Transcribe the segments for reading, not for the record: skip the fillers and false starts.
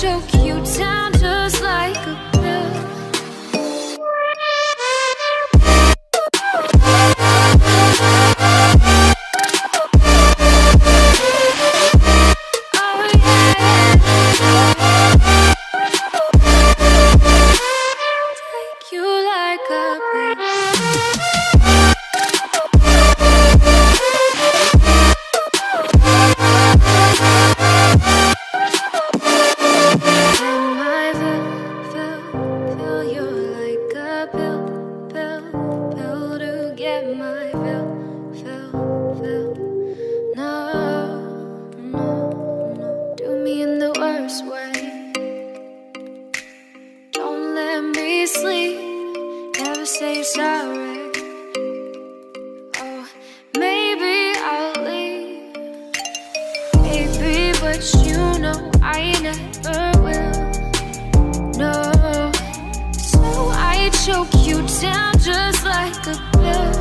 choke you down just like a pill. Sleep, never say sorry. Oh, maybe I'll leave, baby, but you know I never will. No, so I choke you down just like a pill.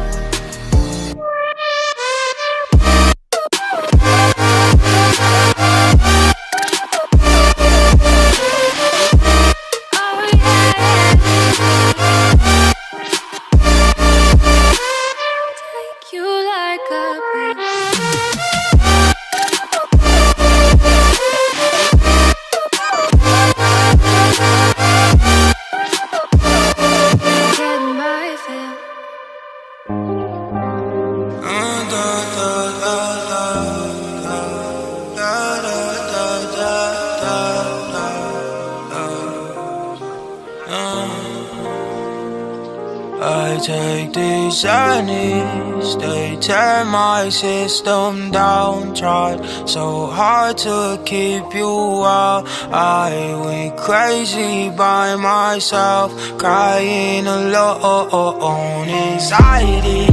I take these journeys, they tear my system down. Tried so hard to keep you out. I went crazy by myself, crying alone. Anxiety,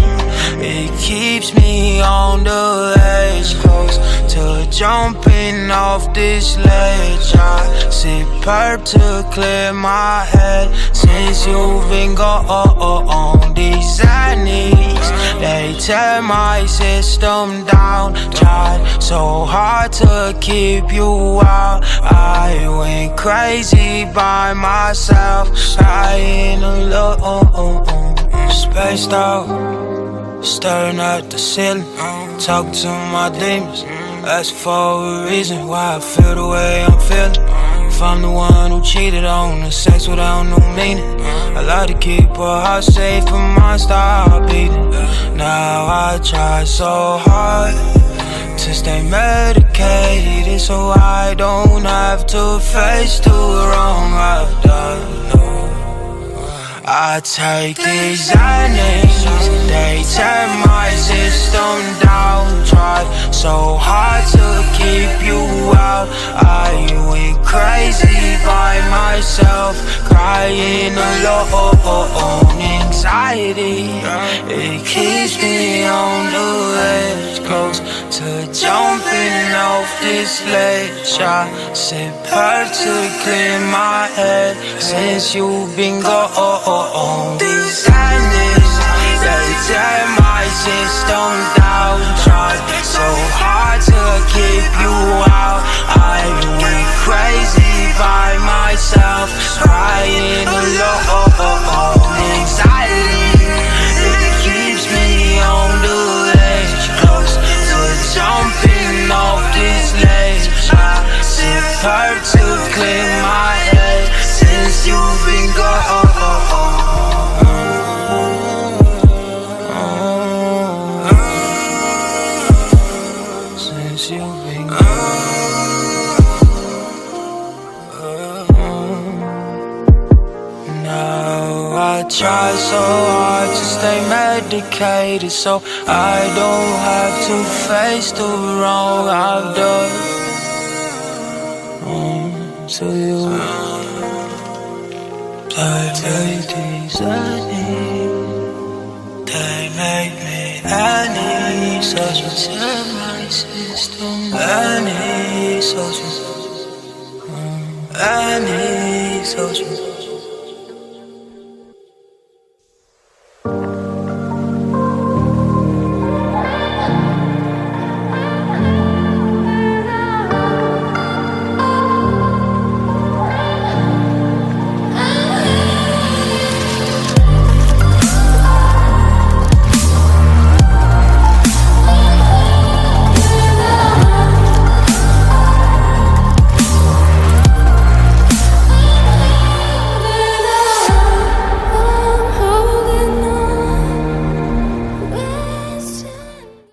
it keeps me on the edge, close to jumping off this ledge. I sip perp to clear my head since you've been gone. These knees, they tear my system down. Tried so hard to keep you out. I went crazy by myself, crying alone. Spaced out, staring at the ceiling, talking to my demons. That's for a reason why I feel the way I'm feeling. If I'm the one who cheated on the sex without no meaning, I like to keep her heart safe from my start beating. Now I try so hard to stay medicated so I don't have to face the wrong I've done. I take these earnings, they tear my system down. Tried so hard to keep you out. I went crazy by myself, crying alone. Anxiety, it keeps me on the edge, close to jumping off this ledge. I sip her to clear my head since you've been gone. These hands, they tear my system down. Tried so hard to keep you out. I went crazy by myself, crying alone. Anxiety, it keeps me on the edge, close to jumping off this ledge. I sip her to clear my head since you've been gone. Since you've been now I try so hard to stay medicated so I don't have to face the wrong I've done to you. I take these they make me any such tear my system, any such